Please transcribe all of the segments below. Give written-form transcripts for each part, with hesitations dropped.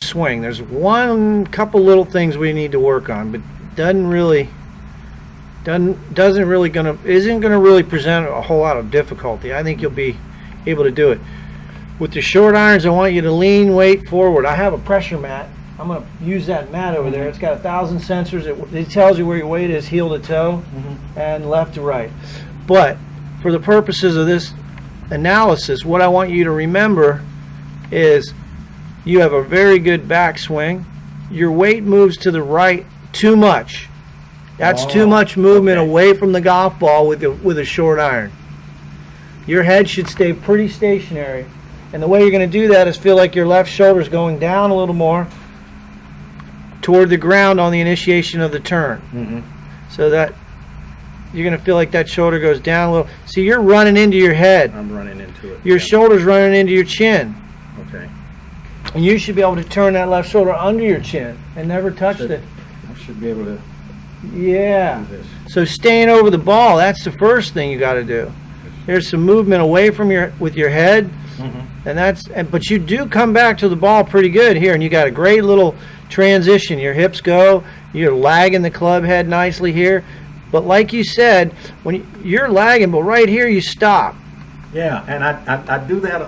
swing. There's one couple little things we need to work on, but isn't gonna really present a whole lot of difficulty. I think you'll be able to do it. With the short irons, I want you to lean weight forward. I have a pressure mat. I'm going to use that mat over there. It's got 1,000 sensors. It tells you where your weight is, heel to toe, and left to right. But for the purposes of this analysis, what I want you to remember is you have a very good backswing. Your weight moves to the right too much. That's too much movement away from the golf ball with a short iron. Your head should stay pretty stationary. And the way you're going to do that is feel like your left shoulder is going down a little more toward the ground on the initiation of the turn. So that you're going to feel like that shoulder goes down a little. See, you're running into your head. I'm running into it. Your shoulder's running into your chin. Okay. And you should be able to turn that left shoulder under your chin and never touch it. I should be able to do this. So staying over the ball, that's the first thing you got to do. There's some movement away from with your head. But you do come back to the ball pretty good here, and you got a great little transition. Your hips go, you're lagging the club head nicely here. But like you said, when you're lagging, but right here you stop. Yeah, and I do that.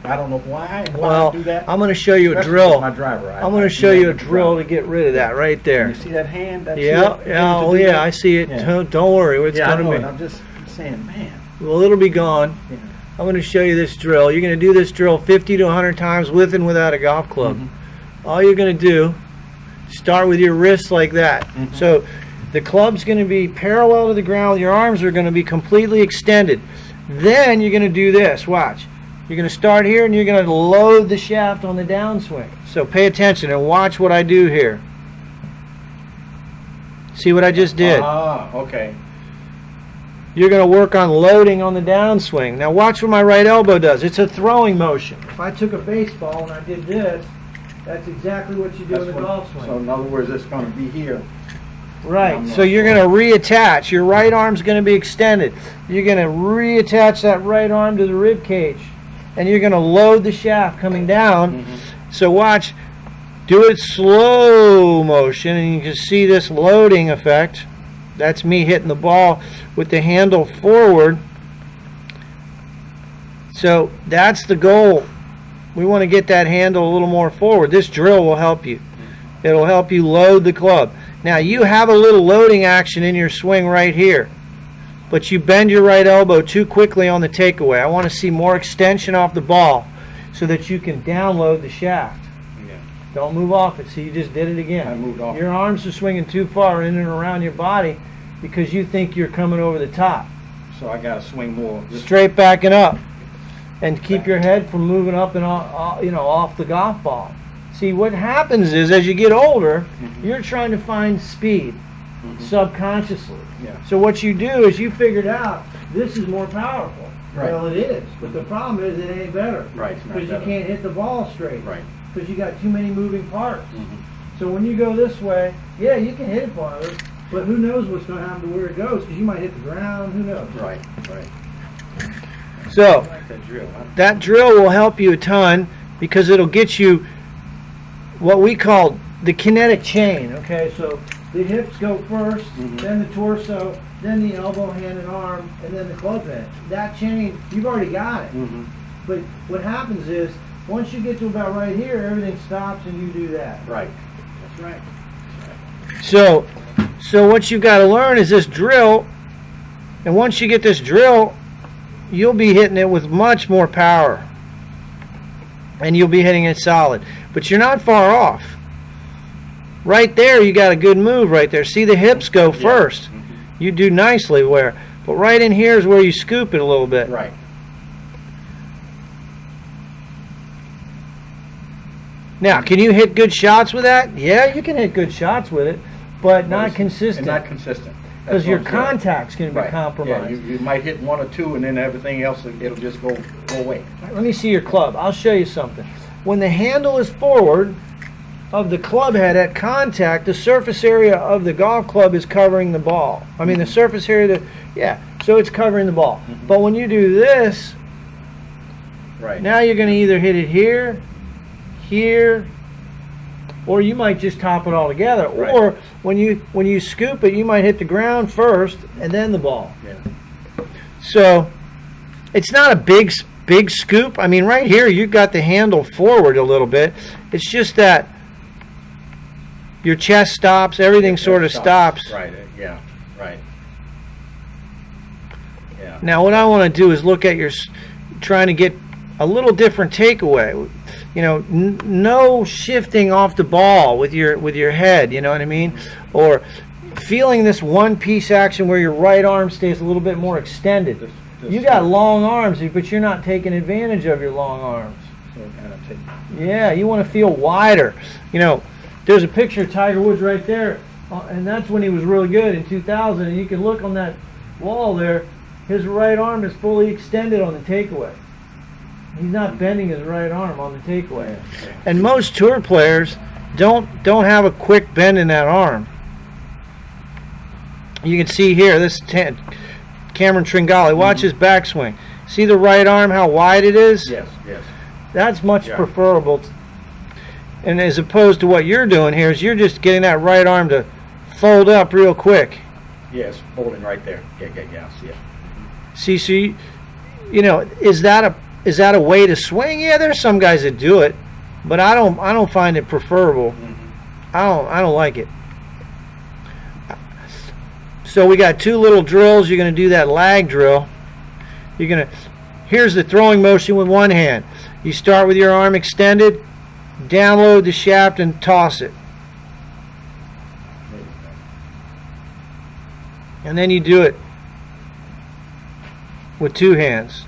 I don't know why I do that. I'm going to show you a drill. My driver. I'm going to show you a drill to get rid of that right there. You see that hand? Yeah, I see it. Yeah. Don't worry, it's I going know to it. be. I'm just saying, man. Well, it'll be gone. Yeah. I'm going to show you this drill. You're going to do this drill 50 to 100 times with and without a golf club. All you're going to do, start with your wrists like that. So the club's going to be parallel to the ground. Your arms are going to be completely extended. Then you're going to do this. Watch. You're going to start here and you're going to load the shaft on the downswing. So pay attention and watch what I do here. See what I just did? Okay. You're going to work on loading on the downswing. Now watch what my right elbow does. It's a throwing motion. If I took a baseball and I did this, that's exactly what you do in the golf swing. So in other words, it's going to be here. Right. So you're going to reattach. Your right arm's going to be extended. You're going to reattach that right arm to the rib cage. And you're going to load the shaft coming down. So watch. Do it slow motion, and you can see this loading effect. That's me hitting the ball with the handle forward. So that's the goal. We want to get that handle a little more forward. This drill will help you. It'll help you load the club. Now you have a little loading action in your swing right here, but you bend your right elbow too quickly on the takeaway. I want to see more extension off the ball so that you can download the shaft. Don't move off it. See, you just did it again. I moved off. Your arms are swinging too far in and around your body because you think you're coming over the top. So I got to swing more. Straight backing up, and keep your head from moving up and off the golf ball. See, what happens is as you get older, you're trying to find speed subconsciously. So what you do is you figured out this is more powerful. Well, it is, but the problem is it ain't better. Because you can't hit the ball straight. Because you got too many moving parts. So when you go this way, yeah, you can hit it farther, but who knows what's going to happen to where it goes, because you might hit the ground, who knows. So that drill will help you a ton because it'll get you what we call the kinetic chain. Okay, so the hips go first, then the torso, then the elbow, hand, and arm, and then the club head. That chain, you've already got it. But what happens is, once you get to about right here, everything stops and you do that. That's right. So what you've got to learn is this drill, and once you get this drill, you'll be hitting it with much more power. And you'll be hitting it solid. But you're not far off. Right there, you got a good move right there. See, the hips go first. You do nicely where, but right in here is where you scoop it a little bit. Now, can you hit good shots with that? Yeah, you can hit good shots with it, but not consistent. Not consistent. Because your contact's going to be compromised. Yeah, you might hit one or two, and then everything else, it'll just go away. Let me see your club. I'll show you something. When the handle is forward of the club head at contact, the surface area of the golf club is covering the ball. I mean, the surface area, so it's covering the ball. But when you do this, now you're going to either hit it here, here, or you might just top it all together. Right. Or when you scoop it, you might hit the ground first and then the ball. Yeah. So it's not a big scoop. I mean, right here you've got the handle forward a little bit. It's just that your chest stops, everything sort of stops. Right. Yeah. Right. Yeah. Now what I want to do is look at your trying to get a little different takeaway. You know, no shifting off the ball with your head, you know what I mean? Or feeling this one piece action where your right arm stays a little bit more extended. You got long arms, but you're not taking advantage of your long arms. So kind of take. Yeah, you want to feel wider. You know, there's a picture of Tiger Woods right there, and that's when he was really good in 2000. And you can look on that wall there. His right arm is fully extended on the takeaway. He's not bending his right arm on the takeaway. And most tour players don't have a quick bend in that arm. You can see here, this Cameron Tringali. Watch his backswing. See the right arm, how wide it is? Yes. Yes. That's much preferable. And as opposed to what you're doing here is you're just getting that right arm to fold up real quick. Yes. Folding right there. Yeah. See, so you know, is that a way to swing? Yeah, there's some guys that do it, but I don't find it preferable. I don't like it. So we got two little drills. You're going to do that lag drill. Here's the throwing motion with one hand. You start with your arm extended, download the shaft and toss it. And then you do it with two hands.